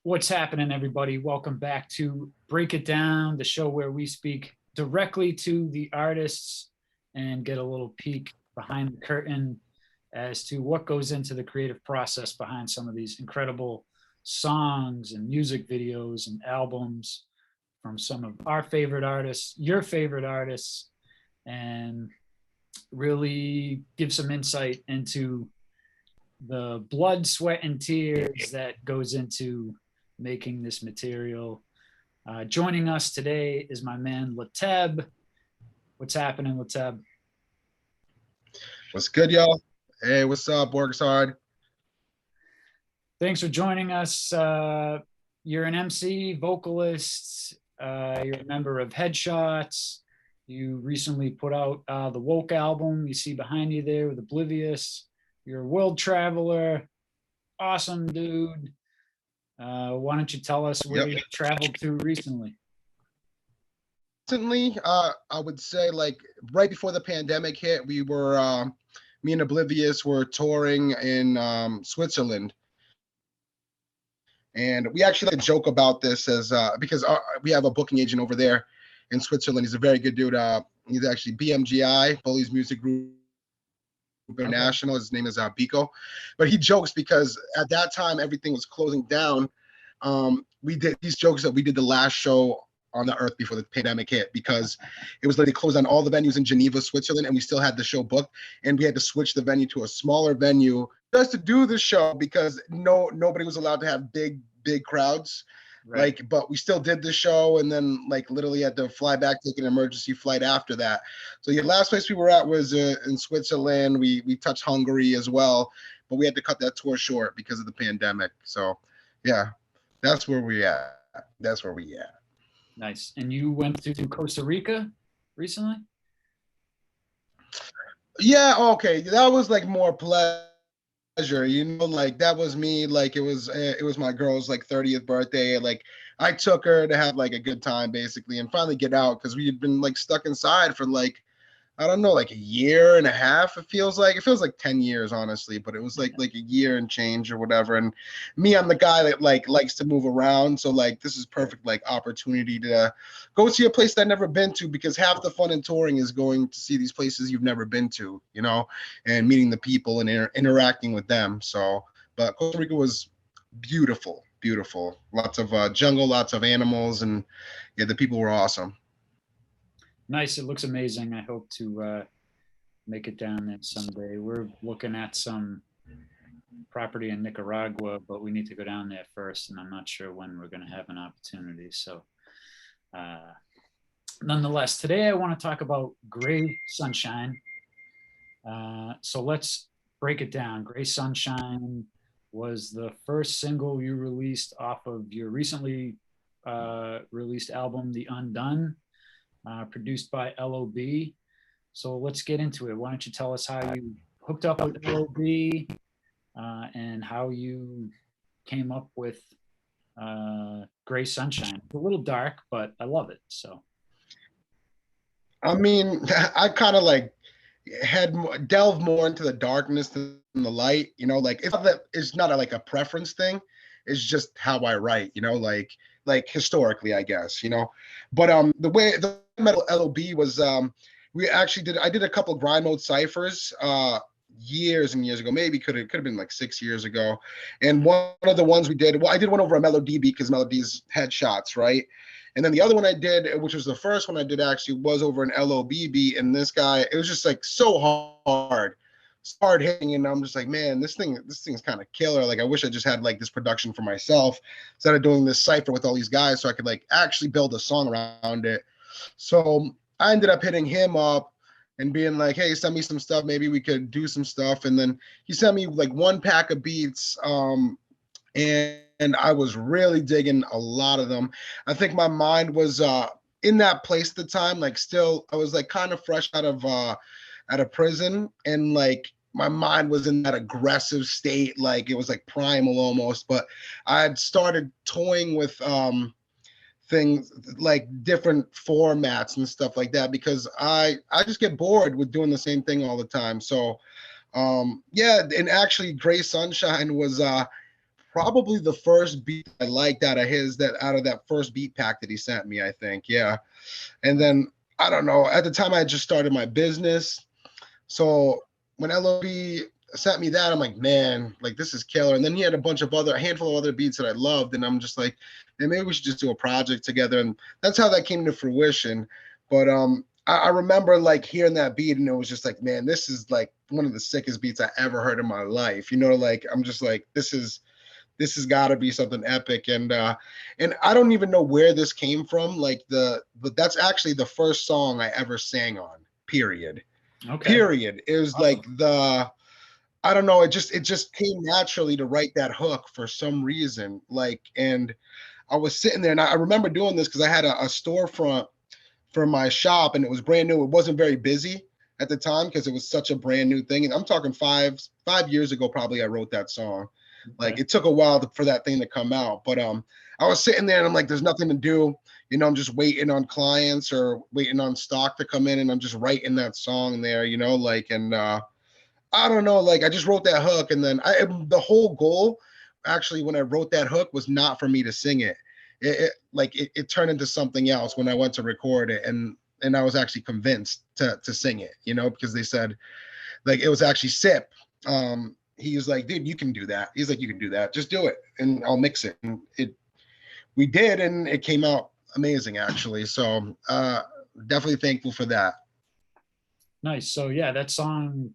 What's happening, everybody? Welcome back to Break It Down, the show where we speak directly to the artists and get a little peek behind the curtain as to what goes into the creative process behind some of these incredible songs and music videos and albums from some of our favorite artists, your favorite artists, and really give some insight into the blood, sweat, and tears that goes into making this material. Joining us today is my man Lateb. What's happening, Lateb? What's good, y'all? Hey, what's up? Works hard. Thanks for joining us. You're an MC, vocalist. You're a member of Headshots. You recently put out the Woke album you see behind you there with Oblivious. You're a world traveler. Awesome dude. Why don't you tell us where you traveled to recently? Recently, I would say like right before the pandemic hit, we were, me and Oblivious were touring in Switzerland. And we actually like joke about this as because we have a booking agent over there in Switzerland. He's a very good dude. He's actually BMGI, Bully's Music Group International. His name is Biko. But he jokes because at that time everything was closing down. We did these jokes that we did the last show on the earth before the pandemic hit because it was literally closed on all the venues in Geneva, Switzerland, and we still had the show booked, and we had to switch the venue to a smaller venue just to do the show because nobody was allowed to have big crowds. Right. But we still did the show, and then like literally had to fly back, take an emergency flight after that. So the last place we were at was in Switzerland. We touched Hungary as well, but we had to cut that tour short because of the pandemic. So yeah, that's where we at. Nice. And you went to Costa Rica recently? Yeah, okay. That was like more pleasure, like that was me. Like it was my girl's like 30th birthday. Like I took her to have like a good time basically and finally get out because we had been like stuck inside for like, I don't know, like a year and a half. It feels like 10 years, honestly, but it was like a year and change or whatever. And me, I'm the guy that like likes to move around. So like this is perfect like opportunity to go see a place that I've never been to because half the fun in touring is going to see these places you've never been to, and meeting the people and interacting with them. So, but Costa Rica was beautiful. Lots of jungle, lots of animals, and yeah, the people were awesome. Nice. It looks amazing. I hope to make it down there someday. We're looking at some property in Nicaragua, but we need to go down there first, and I'm not sure when we're going to have an opportunity. So, nonetheless, today I want to talk about Gray Sunshine. So let's break it down. Gray Sunshine was the first single you released off of your recently released album, The Undone. Produced by LOB. So let's get into it. Why don't you tell us how you hooked up with LOB and how you came up with Gray Sunshine. It's a little dark, but I love it. So, I mean, I kind of like delve more into the darkness than the light. Like it's not like a preference thing. It's just how I write. Like historically, I guess. But the way the metal LOB was, I did a couple of grind mode ciphers years and years ago. Maybe could have been like 6 years ago. And one of the ones we did, I did one over a Melody beat because Melody's Headshots, right? And then the other one I did, which was the first one I did actually, was over an LOB beat. And this guy, it was just like so hard hitting, and I'm just like, man, this thing's kind of killer. Like I wish I just had like this production for myself instead of doing this cipher with all these guys so I could like actually build a song around it. So I ended up hitting him up and being like, hey, send me some stuff, maybe we could do some stuff. And then he sent me like one pack of beats, and I was really digging a lot of them. I think my mind was in that place at the time, like still I was like kind of fresh out of prison, and like my mind was in that aggressive state, like it was like primal almost. But I had started toying with things like different formats and stuff like that because I just get bored with doing the same thing all the time. So yeah, and actually Gray Sunshine was probably the first beat I liked out of his, that out of that first beat pack that he sent me, I think. Yeah. And then I don't know, at the time I just started my business. So when LOB sent me that, I'm like, man, like this is killer. And then he had a handful of other beats that I loved. And I'm just like, man, maybe we should just do a project together. And that's how that came to fruition. But I remember like hearing that beat and it was just like, man, this is like one of the sickest beats I ever heard in my life. You know, like I'm just like, this has got to be something epic. And I don't even know where this came from. But that's actually the first song I ever sang on, period. Okay. Period. It was Awesome. like I don't know, it just came naturally to write that hook for some reason. Like, and I was sitting there and I remember doing this because I had a storefront for my shop and it was brand new. It wasn't very busy at the time because it was such a brand new thing. And I'm talking 5 years ago, probably I wrote that song. Like Okay. it took a while for that thing to come out. But I was sitting there and I'm like, there's nothing to do. You know, I'm just waiting on clients or waiting on stock to come in and I'm just writing that song there, you know, like, and I don't know, like I just wrote that hook and then the whole goal actually when I wrote that hook was not for me to sing it. It turned into something else when I went to record it and I was actually convinced to sing it, you know, because they said like it was actually Sip. He was like, dude, you can do that. He's like, you can do that. Just do it and I'll mix it. And we did and it came out amazing actually. So definitely thankful for that. Nice. So yeah, that song,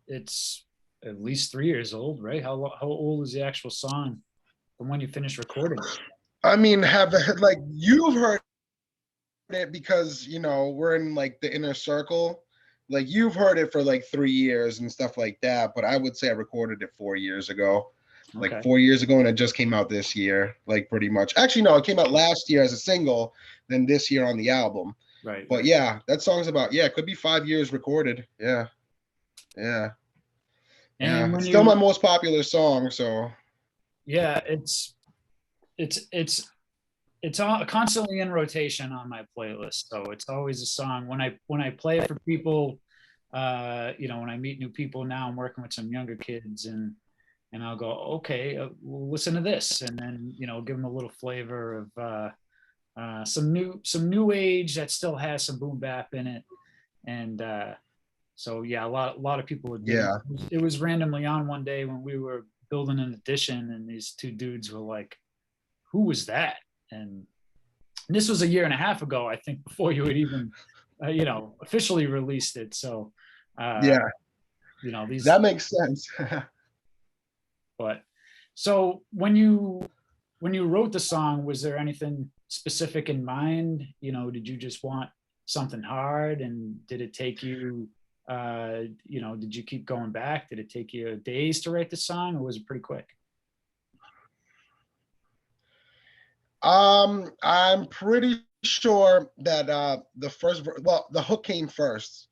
it's at least 3 years old, right? How old is the actual song from when you finished recording it? I mean, have like you've heard it because you know we're in like the inner circle. Like you've heard it for like 3 years and stuff like that, but I would say I recorded it 4 years ago. Like Okay. 4 years ago, and it just came out this year, like pretty much. Actually, no, it came out last year as a single, then this year on the album. Right, But right. yeah, that song's about it could be 5 years recorded. Yeah, yeah, And yeah. when It's still my you, most popular song, so yeah, it's it's it's all constantly in rotation on my playlist. So it's always a song when I play it for people. You know, when I meet new people now, I'm working with some younger kids, and I'll go, okay, well, listen to this, and then you know, give them a little flavor of some new age that still has some boom bap in it, and so yeah, a lot of people would dig it. yeah, It was randomly on one day when we were building an addition, and these two dudes were like, "Who was that?" And this was a year and a half ago, I think, before you had even, you know, officially released it. So, uh, yeah. you know, these, That makes sense. but so when you wrote the song, was there anything specific in mind? You know, did you just want something hard, and did it take you? You know, did you keep going back? Did it take you days to write the song, or was it pretty quick? I'm pretty sure that the hook came first.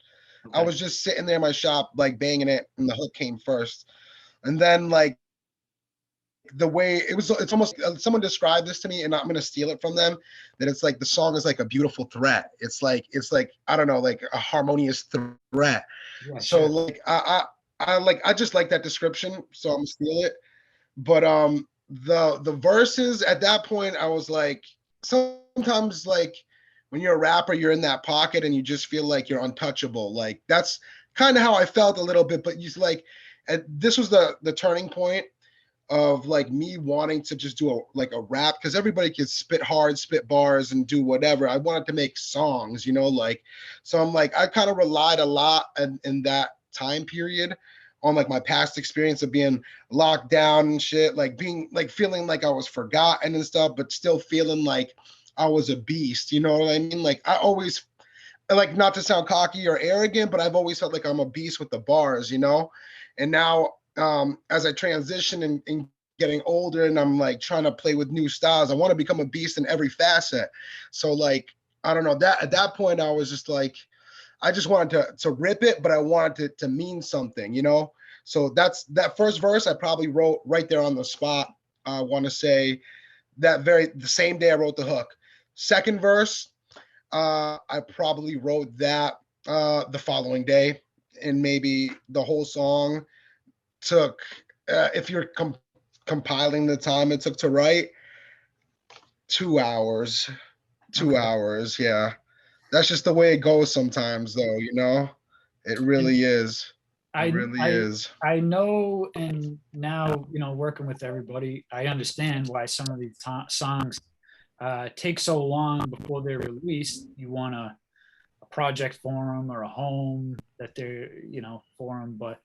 I Okay. was just sitting there in my shop, like banging it, and the hook came first. And then like the way it's almost someone described this to me, and I'm gonna steal it from them. That it's like the song is like a beautiful threat. It's like I don't know, like a harmonious threat. Yeah, So sure. like I just like that description, so I'm gonna steal it. But the verses at that point, I was like, sometimes like when you're a rapper, you're in that pocket and you just feel like you're untouchable. Like that's kind of how I felt a little bit. But you like, this was the turning point of like me wanting to just do a rap because everybody can spit hard, spit bars, and do whatever. I wanted to make songs, you know, like so. I'm like I kind of relied a lot in that time period on like my past experience of being locked down and shit, like being like feeling like I was forgotten and stuff, but still feeling like I was a beast. You know what I mean? Like I always like not to sound cocky or arrogant, but I've always felt like I'm a beast with the bars, you know. And now, as I transition and getting older, and I'm like trying to play with new styles, I want to become a beast in every facet. So like, I don't know that at that point, I was just like, I just wanted to rip it, but I wanted to mean something, you know. So that's that first verse I probably wrote right there on the spot. I want to say the same day I wrote the hook. Second verse, I probably wrote that the following day, and maybe the whole song took. If you're compiling the time it took to write, 2 hours. Two Okay. hours, yeah. That's just the way it goes sometimes, though, you know? It And really is. It I really I is. I know, and now, working with everybody, I understand why some of these songs take so long before they're released. You want a project for them or a home that they're, for them. But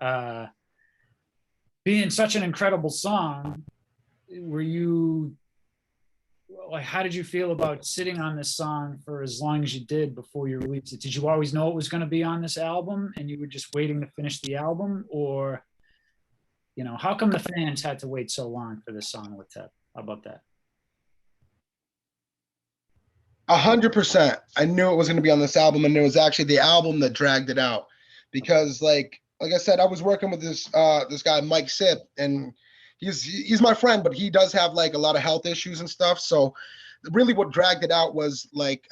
uh, being such an incredible song, were you like, how did you feel about sitting on this song for as long as you did before you released it? Did you always know it was going to be on this album and you were just waiting to finish the album? Or, how come the fans had to wait so long for this song with Ted? How about that? 100%. I knew it was going to be on this album, and it was actually the album that dragged it out, because like I said, I was working with this guy Mike Sip, and he's my friend, but he does have like a lot of health issues and stuff. So really, what dragged it out was like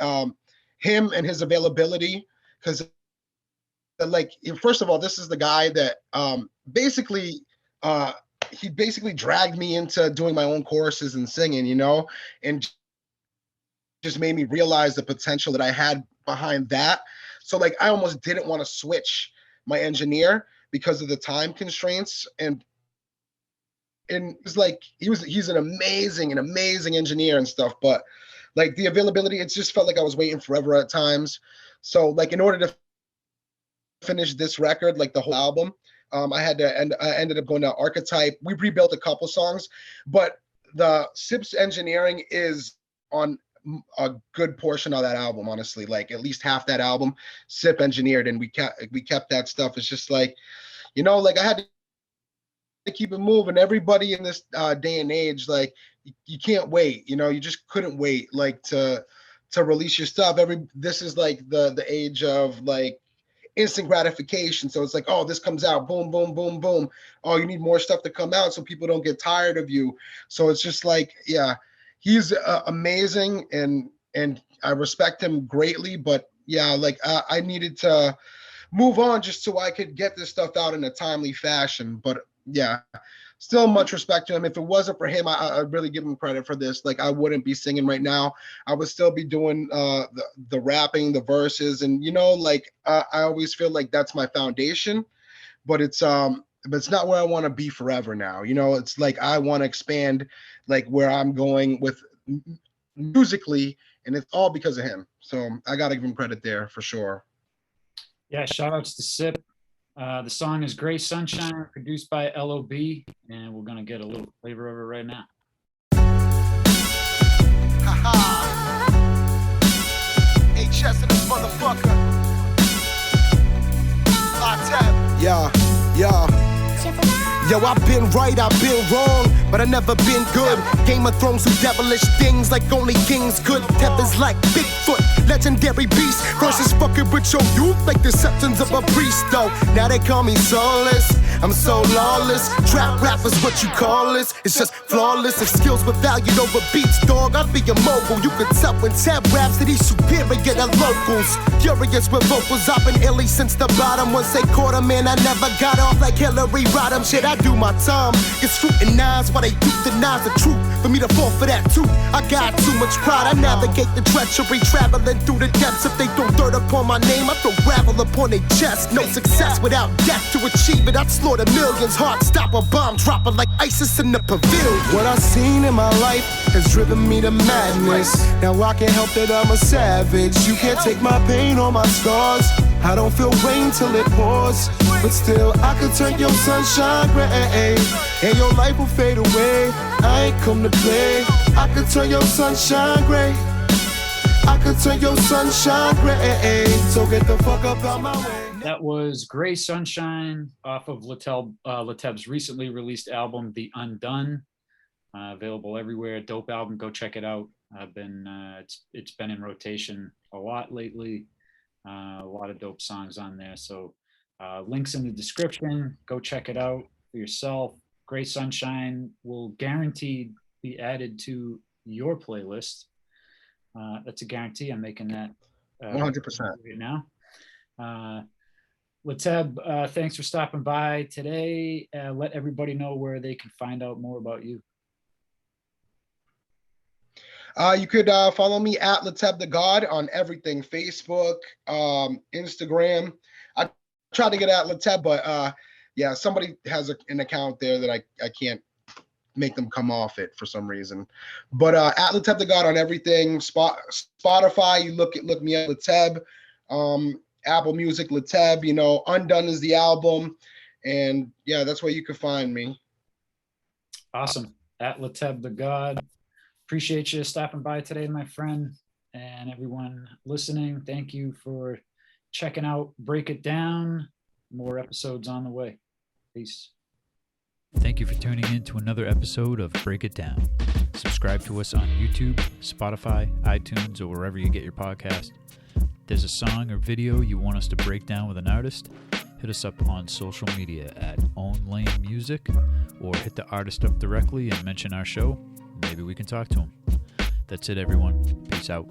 him and his availability, because like first of all, this is the guy that basically he basically dragged me into doing my own choruses and singing, and just made me realize the potential that I had behind that. So like I almost didn't want to switch my engineer because of the time constraints. And it's like he's an amazing engineer and stuff, but like the availability, it just felt like I was waiting forever at times. So like in order to finish this record, like the whole album, I ended up going to Archetype. We rebuilt a couple songs, but the Sips engineering is on a good portion of that album, honestly. Like at least half that album, Sip engineered, and we kept that stuff. It's just like, like I had to keep it moving. Everybody in this day and age, like you can't wait. You just couldn't wait, like to release your stuff. This is like the age of like instant gratification. So it's like, oh, this comes out, boom, boom, boom, boom. Oh, you need more stuff to come out so people don't get tired of you. So it's just like, yeah, he's amazing, and I respect him greatly. But yeah, like I needed to move on just so I could get this stuff out in a timely fashion. But yeah, still much respect to him. If it wasn't for him, I'd really give him credit for this. Like I wouldn't be singing right now. I would still be doing the rapping, the verses, and like I always feel like that's my foundation. But it's not where I want to be forever now. It's like I want to expand, like where I'm going with musically, and it's all because of him. So I got to give him credit there for sure. Yeah, shout outs to Sip. The song is Gray Sunshine, produced by LOB, and we're going to get a little flavor of it right now. HS in this motherfucker. Lateb. Yeah. Yo, I've been right, I've been wrong, but I never been good. Game of Thrones do devilish things like only kings could. Tep is like Bigfoot, legendary beast. Versus fucking with your youth like the septons of a priest, though. Now they call me soulless, I'm so lawless. Trap rap is what you call this. It's just flawless. If skills were valued over beats, dog, I'd be a mogul. You could tell when Tep raps that he's superior to locals. Furious with vocals, I've been illy since the bottom. Once they caught him, man, I never got off like Hillary Rodham. Shit, I do my time. Get scrutinized while they euthanize the truth. For me to fall for that too, I got too much pride. I navigate the treachery, traveling through the depths. If they throw dirt upon my name, I throw gravel upon their chest. No success without death to achieve it. I'd slaughter millions, heart stopper, bomb dropper like ISIS in the pavilion. What I've seen in my life has driven me to madness. Now I can't help that I'm a savage. You can't take my pain or my scars. I don't feel rain till it pours, but still I could turn your sunshine gray, and your life will fade away. I ain't come to play. I could turn your sunshine gray. I could turn your sunshine gray. So get the fuck up out my way. That was Gray Sunshine off of Lateb's recently released album, The Undone. Available everywhere. Dope album. Go check it out. It's been in rotation a lot lately. A lot of dope songs on there. So links in the description. Go check it out for yourself. Gray Sunshine will guaranteed be added to your playlist. That's a guarantee. I'm making that 100%. right now. Lateb, thanks for stopping by today. Let everybody know where they can find out more about you. You could follow me at Lateb the God on everything, Facebook, Instagram. I tried to get at Lateb, but yeah, somebody has an account there that I can't make them come off it for some reason. But at Lateb the God on everything, Spotify, you look me at Lateb, Apple Music, Lateb, you know, Undone is the album. And yeah, that's where you can find me. Awesome. At Lateb the God. Appreciate you stopping by today, my friend, and everyone listening. Thank you for checking out Break It Down. More episodes on the way. Peace. Thank you for tuning in to another episode of Break It Down. Subscribe to us on YouTube, Spotify, iTunes, or wherever you get your podcast. If there's a song or video you want us to break down with an artist, hit us up on social media at Own Lane Music, or hit the artist up directly and mention our show. Maybe we can talk to him. That's it, everyone. Peace out.